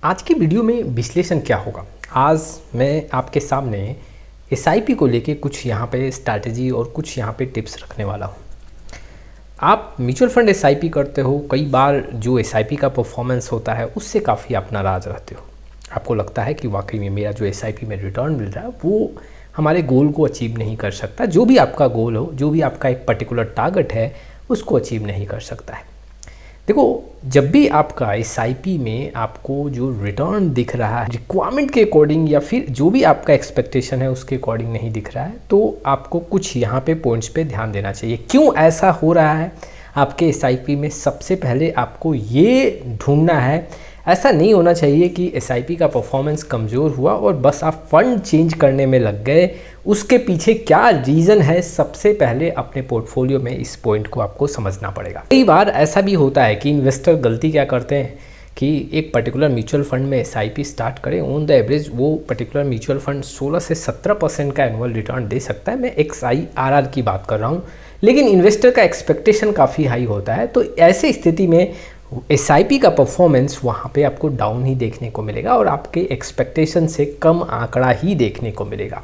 आज की वीडियो में विश्लेषण क्या होगा। आज मैं आपके सामने एसआईपी को लेके कुछ यहाँ पे स्ट्रैटेजी और कुछ यहाँ पे टिप्स रखने वाला हूँ। आप म्यूचुअल फंड एसआईपी करते हो, कई बार जो एसआईपी का परफॉर्मेंस होता है उससे काफ़ी आप नाराज़ रहते हो। आपको लगता है कि वाकई में मेरा जो एसआईपी में रिटर्न मिल रहा है वो हमारे गोल को अचीव नहीं कर सकता, जो भी आपका गोल हो, जो भी आपका एक पर्टिकुलर टारगेट है उसको अचीव नहीं कर सकता है। देखो, जब भी आपका एसआईपी में आपको जो रिटर्न दिख रहा है रिक्वायरमेंट के अकॉर्डिंग या फिर जो भी आपका एक्सपेक्टेशन है उसके अकॉर्डिंग नहीं दिख रहा है, तो आपको कुछ यहाँ पे पॉइंट्स पे ध्यान देना चाहिए। क्यों ऐसा हो रहा है आपके एसआईपी में? सबसे पहले आपको ये ढूंढना है, ऐसा नहीं होना चाहिए कि एसआईपी का परफॉर्मेंस कमज़ोर हुआ और बस आप फंड चेंज करने में लग गए। उसके पीछे क्या रीज़न है, सबसे पहले अपने पोर्टफोलियो में इस पॉइंट को आपको समझना पड़ेगा। कई बार ऐसा भी होता है कि इन्वेस्टर गलती क्या करते हैं कि एक पर्टिकुलर म्यूचुअल फंड में एसआईपी स्टार्ट करें। ऑन द एवरेज वो पर्टिकुलर म्यूचुअल फंड 16 से 17% का एनुअल रिटर्न दे सकता है। मैं XIRR की बात कर रहा हूँ, लेकिन इन्वेस्टर का एक्सपेक्टेशन काफ़ी हाई होता है। तो ऐसे स्थिति में एसआईपी का परफॉर्मेंस वहाँ पे आपको डाउन ही देखने को मिलेगा और आपके एक्सपेक्टेशन से कम आंकड़ा ही देखने को मिलेगा।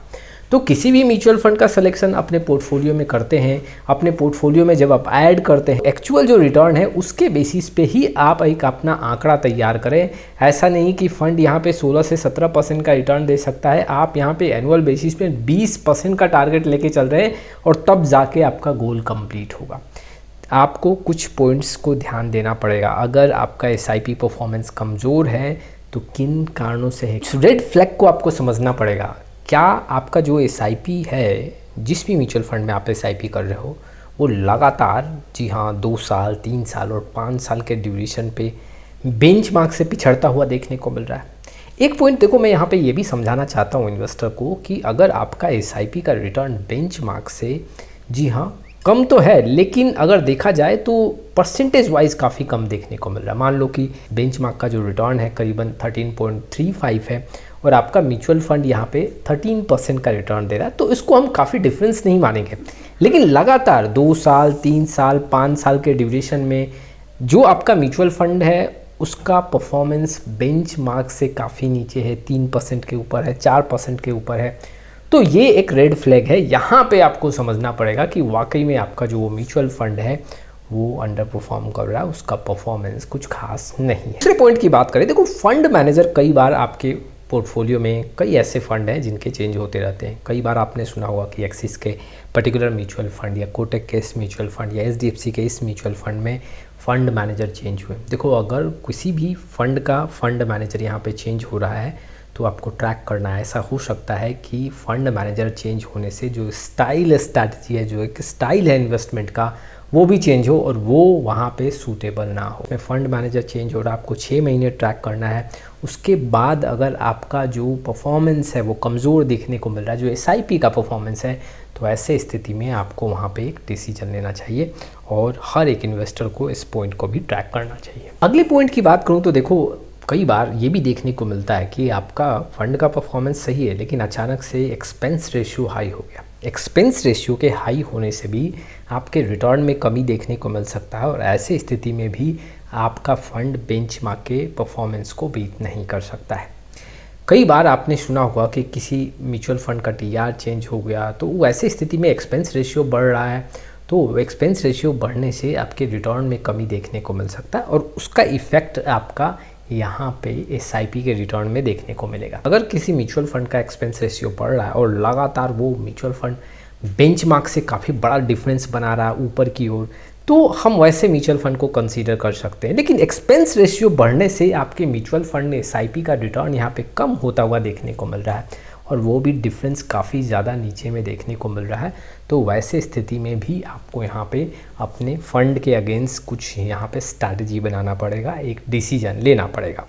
तो किसी भी म्यूचुअल फंड का सिलेक्शन अपने पोर्टफोलियो में करते हैं, अपने पोर्टफोलियो में जब आप ऐड करते हैं, एक्चुअल जो रिटर्न है उसके बेसिस पे ही आप एक अपना आंकड़ा तैयार करें। ऐसा नहीं कि फंड यहाँ पे 16 से 17% का रिटर्न दे सकता है, आप यहाँ पे एनुअल बेसिस पे 20% का टारगेट लेके चल रहे हैं और तब जाके आपका गोल कंप्लीट होगा। आपको कुछ पॉइंट्स को ध्यान देना पड़ेगा। अगर आपका एसआईपी परफॉर्मेंस कमज़ोर है तो किन कारणों से है, रेड फ्लैग को आपको समझना पड़ेगा। क्या आपका जो एसआईपी है, जिस भी म्यूचुअल फंड में आप एसआईपी कर रहे हो, वो लगातार, जी हाँ, 2 साल 3 साल और 5 साल के ड्यूरेशन पे बेंचमार्क से पिछड़ता हुआ देखने को मिल रहा है। एक पॉइंट देखो, मैं यहाँ पे ये भी समझाना चाहता हूँ इन्वेस्टर को कि अगर आपका एसआईपी का रिटर्न बेंचमार्क से, जी हाँ, कम तो है, लेकिन अगर देखा जाए तो परसेंटेज वाइज काफ़ी कम देखने को मिल रहा है। मान लो कि बेंचमार्क का जो रिटर्न है करीबन 13.35 है और आपका म्यूचुअल फंड यहाँ पे 13% का रिटर्न दे रहा है, तो इसको हम काफ़ी डिफरेंस नहीं मानेंगे। लेकिन लगातार 2 साल 3 साल 5 साल के ड्यूरेशन में जो आपका म्यूचुअल फंड है उसका परफॉर्मेंस बेंचमार्क से काफ़ी नीचे है, 3% के ऊपर है, 4% के ऊपर है, तो ये एक रेड फ्लैग है। यहाँ पे आपको समझना पड़ेगा कि वाकई में आपका जो म्यूचुअल फंड है वो अंडर परफॉर्म कर रहा है, उसका परफॉर्मेंस कुछ खास नहीं है। दूसरे पॉइंट की बात करें, देखो, फंड मैनेजर, कई बार आपके पोर्टफोलियो में कई ऐसे फंड हैं जिनके चेंज होते रहते हैं। कई बार आपने सुना होगा कि एक्सिस के पर्टिकुलर म्यूचुअल फंड या कोटक के इस म्यूचुअल फंड या HDFC के इस म्यूचुअल फंड में फ़ंड मैनेजर चेंज हुए। देखो, अगर किसी भी फंड का फंड मैनेजर यहाँ पे चेंज हो रहा है तो आपको ट्रैक करना है। ऐसा हो सकता है कि फ़ंड मैनेजर चेंज होने से जो स्ट्रैटेजी है, जो एक स्टाइल है इन्वेस्टमेंट का, वो भी चेंज हो और वो वहाँ पे सूटेबल ना हो। फंड मैनेजर चेंज हो रहा है, आपको 6 महीने ट्रैक करना है। उसके बाद अगर आपका जो परफॉर्मेंस है वो कमज़ोर देखने को मिल रहा है, जो एसआईपी का परफॉर्मेंस है, तो ऐसे स्थिति में आपको वहाँ पे एक डिसीजन लेना चाहिए और हर एक इन्वेस्टर को इस पॉइंट को भी ट्रैक करना चाहिए। अगले पॉइंट की बात करूँ तो देखो, कई बार ये भी देखने को मिलता है कि आपका फंड का परफॉर्मेंस सही है लेकिन अचानक से एक्सपेंस रेशियो हाई हो गया। एक्सपेंस रेशियो के हाई होने से भी आपके रिटर्न में कमी देखने को मिल सकता है और ऐसे स्थिति में भी आपका फंड बेंचमार्क के परफॉर्मेंस को बीट नहीं कर सकता है। कई बार आपने सुना होगा कि किसी म्यूचुअल फंड का TR चेंज हो गया, तो ऐसे स्थिति में एक्सपेंस रेशियो बढ़ रहा है, तो एक्सपेंस रेशियो बढ़ने से आपके रिटर्न में कमी देखने को मिल सकता है और उसका इफ़ेक्ट आपका यहाँ पे एसआईपी के रिटर्न में देखने को मिलेगा। अगर किसी म्यूचुअल फंड का एक्सपेंस रेशियो बढ़ रहा है और लगातार वो म्यूचुअल फंड बेंचमार्क से काफ़ी बड़ा डिफरेंस बना रहा है ऊपर की ओर, तो हम वैसे म्यूचुअल फंड को कंसीडर कर सकते हैं। लेकिन एक्सपेंस रेशियो बढ़ने से आपके म्यूचुअल फंड में एसआईपी का रिटर्न यहाँ पे कम होता हुआ देखने को मिल रहा है और वो भी डिफरेंस काफ़ी ज़्यादा नीचे में देखने को मिल रहा है, तो वैसे स्थिति में भी आपको यहाँ पे अपने फंड के अगेंस्ट कुछ यहाँ पे स्ट्रैटेजी बनाना पड़ेगा, एक डिसीजन लेना पड़ेगा।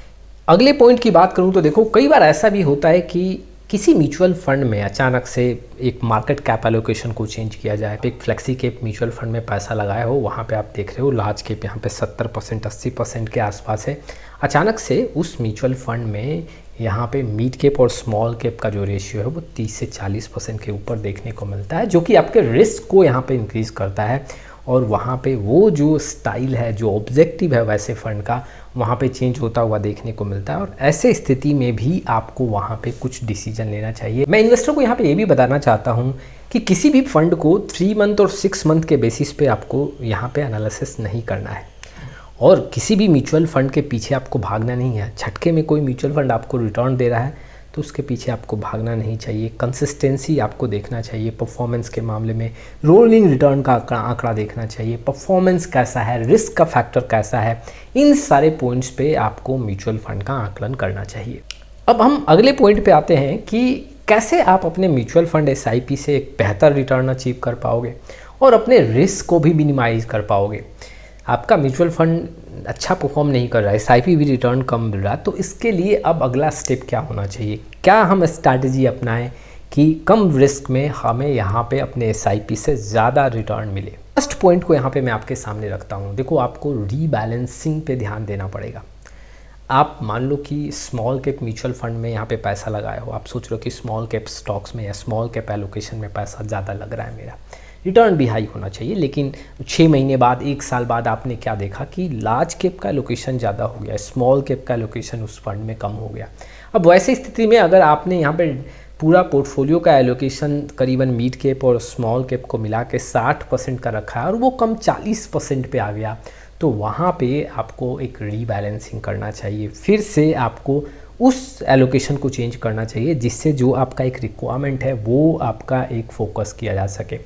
अगले पॉइंट की बात करूँ तो देखो, कई बार ऐसा भी होता है कि किसी म्यूचुअल फंड में अचानक से एक मार्केट कैप एलोकेशन को चेंज किया जाए। एक फ्लेक्सी कैप म्यूचुअल फंड में पैसा लगाया हो, वहाँ पे आप देख रहे हो लार्ज कैप यहाँ पे 70% 80% के आसपास है। अचानक से उस म्यूचुअल फंड में यहाँ पे मिड कैप और स्मॉल कैप का जो रेशियो है वो 30 से 40% के ऊपर देखने को मिलता है, जो कि आपके रिस्क को यहाँ पे इंक्रीज़ करता है और वहाँ पे वो जो स्टाइल है, जो ऑब्जेक्टिव है वैसे फ़ंड का, वहाँ पे चेंज होता हुआ देखने को मिलता है। और ऐसे स्थिति में भी आपको वहाँ पे कुछ डिसीजन लेना चाहिए। मैं इन्वेस्टर को यहाँ पे ये भी बताना चाहता हूँ कि किसी भी फंड को 3 मंथ और 6 मंथ के बेसिस पे आपको यहाँ पे एनालिसिस नहीं करना है, और किसी भी म्यूचुअल फंड के पीछे आपको भागना नहीं है। झटके में कोई म्यूचुअल फंड आपको रिटर्न दे रहा है तो उसके पीछे आपको भागना नहीं चाहिए। कंसिस्टेंसी आपको देखना चाहिए परफॉर्मेंस के मामले में, रोलिंग रिटर्न का आंकड़ा देखना चाहिए, परफॉर्मेंस कैसा है, रिस्क का फैक्टर कैसा है, इन सारे पॉइंट्स पे आपको म्यूचुअल फंड का आकलन करना चाहिए। अब हम अगले पॉइंट पे आते हैं कि कैसे आप अपने म्यूचुअल फंड SIP से एक बेहतर रिटर्न अचीव कर पाओगे और अपने रिस्क को भी मिनिमाइज कर पाओगे। आपका म्यूचुअल फंड अच्छा परफॉर्म नहीं कर रहा है, SIP भी रिटर्न कम मिल रहा है, तो इसके लिए अब अगला स्टेप क्या होना चाहिए? क्या हम स्ट्रैटेजी अपनाएं कि कम रिस्क में हमें यहाँ पे अपने SIP से ज़्यादा रिटर्न मिले? फर्स्ट पॉइंट को यहाँ पे मैं आपके सामने रखता हूँ। देखो, आपको रीबैलेंसिंग पे ध्यान देना पड़ेगा। आप मान लो कि स्मॉल कैप म्यूचुअल फंड में यहाँ पे पैसा लगाए हो, आप सोच रहे हो कि स्मॉल कैप स्टॉक्स में या स्मॉल कैप एलोकेशन में पैसा ज़्यादा लग रहा है, मेरा रिटर्न भी हाई होना चाहिए, लेकिन 6 महीने बाद, 1 साल बाद आपने क्या देखा कि लार्ज कैप का एलोकेशन ज़्यादा हो गया, स्मॉल कैप का एलोकेशन उस फंड में कम हो गया। अब वैसे स्थिति में अगर आपने यहाँ पे पूरा पोर्टफोलियो का एलोकेशन करीबन मिड कैप और स्मॉल कैप को मिला के 60% का रखा है और वो कम 40% पे आ गया, तो वहाँ पे आपको एक रीबैलेंसिंग करना चाहिए। फिर से आपको उस एलोकेशन को चेंज करना चाहिए जिससे जो आपका एक रिक्वायरमेंट है वो आपका एक फोकस किया जा सके।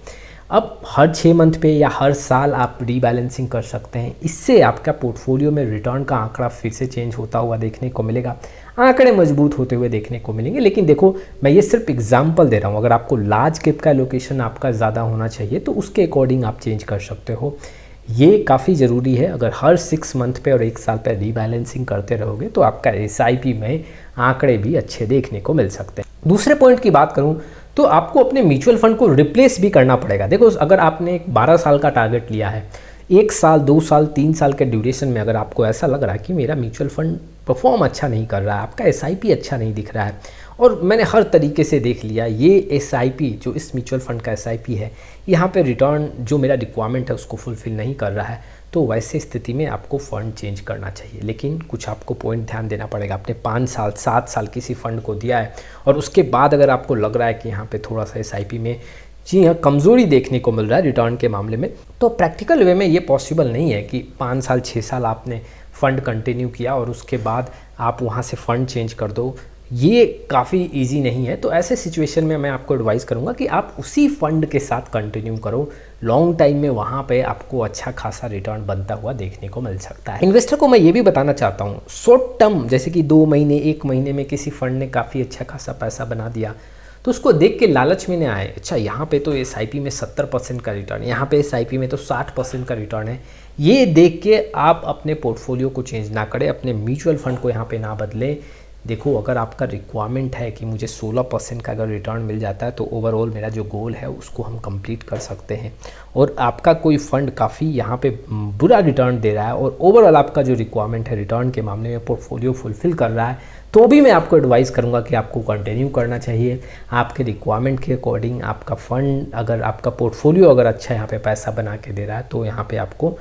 अब हर 6 मंथ पे या हर साल आप रीबैलेंसिंग कर सकते हैं। इससे आपका पोर्टफोलियो में रिटर्न का आंकड़ा फिर से चेंज होता हुआ देखने को मिलेगा, आंकड़े मजबूत होते हुए देखने को मिलेंगे। लेकिन देखो, मैं ये सिर्फ एग्जांपल दे रहा हूँ। अगर आपको लार्ज कैप का एलोकेशन आपका ज़्यादा होना चाहिए तो उसके अकॉर्डिंग आप चेंज कर सकते हो। ये काफ़ी ज़रूरी है। अगर हर 6 मंथ पे और 1 साल पे रीबैलेंसिंग करते रहोगे तो आपका SIP में आंकड़े भी अच्छे देखने को मिल सकते हैं। दूसरे पॉइंट की बात करूँ तो आपको अपने म्यूचुअल फंड को रिप्लेस भी करना पड़ेगा। देखो, अगर आपने एक 12 साल का टारगेट लिया है, 1 साल, 2 साल, 3 साल के ड्यूरेशन में अगर आपको ऐसा लग रहा है कि मेरा म्यूचुअल फंड परफॉर्म अच्छा नहीं कर रहा है, आपका SIP अच्छा नहीं दिख रहा है और मैंने हर तरीके से देख लिया, ये SIP जो इस म्यूचुअल फंड का SIP है, यहाँ पे रिटर्न जो मेरा रिक्वायरमेंट है उसको फुलफ़िल नहीं कर रहा है, तो वैसे स्थिति में आपको फ़ंड चेंज करना चाहिए। लेकिन कुछ आपको पॉइंट ध्यान देना पड़ेगा। आपने 5 साल, 7 साल किसी फ़ंड को दिया है और उसके बाद अगर आपको लग रहा है कि यहाँ पे थोड़ा सा SIP में जी हाँ कमज़ोरी देखने को मिल रहा है रिटर्न के मामले में, तो प्रैक्टिकल वे में ये पॉसिबल नहीं है कि 5 साल 6 साल आपने फ़ंड कंटिन्यू किया और उसके बाद आप वहाँ से फ़ंड चेंज कर दो। ये काफ़ी इजी नहीं है। तो ऐसे सिचुएशन में मैं आपको एडवाइस करूंगा कि आप उसी फंड के साथ कंटिन्यू करो। लॉन्ग टाइम में वहाँ पे आपको अच्छा खासा रिटर्न बनता हुआ देखने को मिल सकता है। इन्वेस्टर को मैं ये भी बताना चाहता हूँ, शॉर्ट टर्म जैसे कि 2 महीने, 1 महीने में किसी फंड ने काफ़ी अच्छा खासा पैसा बना दिया तो उसको देख के लालच में न आए। अच्छा, यहाँ पे तो SIP में 70% का रिटर्न, यहाँ पे SIP में तो 60% का रिटर्न है, ये देख के आप अपने पोर्टफोलियो को चेंज ना करें, अपने म्यूचुअल फंड को यहाँ पे ना बदलें। देखो, अगर आपका रिक्वायरमेंट है कि मुझे 16% का अगर रिटर्न मिल जाता है तो ओवरऑल मेरा जो गोल है उसको हम कंप्लीट कर सकते हैं। और आपका कोई फंड काफ़ी यहाँ पे बुरा रिटर्न दे रहा है और ओवरऑल आपका जो रिक्वायरमेंट है रिटर्न के मामले में पोर्टफोलियो फुलफ़िल कर रहा है, तो भी मैं आपको एडवाइस करूँगा कि आपको कंटिन्यू करना चाहिए। आपके रिक्वायरमेंट के अकॉर्डिंग आपका फ़ंड, अगर आपका पोर्टफोलियो अगर अच्छा यहाँ पे पैसा बना के दे रहा है तो यहाँ पे आपको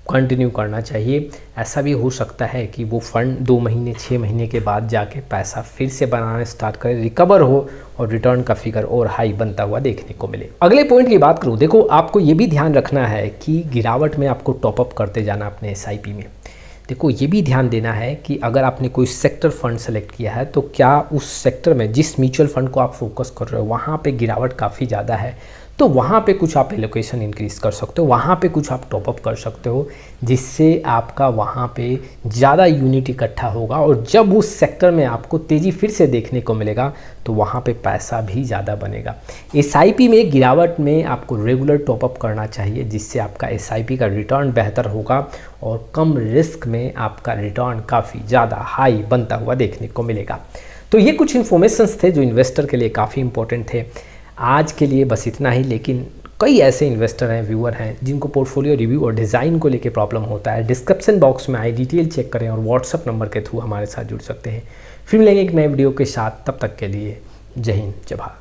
कंटिन्यू करना चाहिए। ऐसा भी हो सकता है कि वो फंड 2 महीने 6 महीने के बाद जाके पैसा फिर से बनाना स्टार्ट करे, रिकवर हो और रिटर्न का फिगर और हाई बनता हुआ देखने को मिले। अगले पॉइंट की बात करूँ, देखो आपको ये भी ध्यान रखना है कि गिरावट में आपको टॉपअप करते जाना अपने SIP में। देखो, ये भी ध्यान देना है कि अगर आपने कोई सेक्टर फंड सेलेक्ट किया है तो क्या उस सेक्टर में जिस म्यूचुअल फंड को आप फोकस कर रहे हो वहाँ पे गिरावट काफ़ी ज़्यादा है तो वहाँ पे कुछ आप एलोकेशन इंक्रीज कर सकते हो, वहाँ पे कुछ आप टॉपअप कर सकते हो, जिससे आपका वहाँ पे ज़्यादा यूनिट इकट्ठा होगा और जब उस सेक्टर में आपको तेज़ी फिर से देखने को मिलेगा तो वहाँ पे पैसा भी ज़्यादा बनेगा। SIP में गिरावट में आपको रेगुलर टॉपअप करना चाहिए जिससे आपका SIP का रिटर्न बेहतर होगा और कम रिस्क में आपका रिटर्न काफ़ी ज़्यादा हाई बनता हुआ देखने को मिलेगा। तो ये कुछ इन्फॉर्मेशंस थे जो इन्वेस्टर के लिए काफ़ी इंपॉर्टेंट थे। आज के लिए बस इतना ही, लेकिन कई ऐसे इन्वेस्टर हैं, व्यूअर हैं जिनको पोर्टफोलियो रिव्यू और डिज़ाइन को लेके प्रॉब्लम होता है। डिस्क्रिप्शन बॉक्स में आई डिटेल चेक करें और व्हाट्सअप नंबर के थ्रू हमारे साथ जुड़ सकते हैं। फिर मिलेंगे एक नए वीडियो के साथ, तब तक के लिए जय हिंद, जय भारत।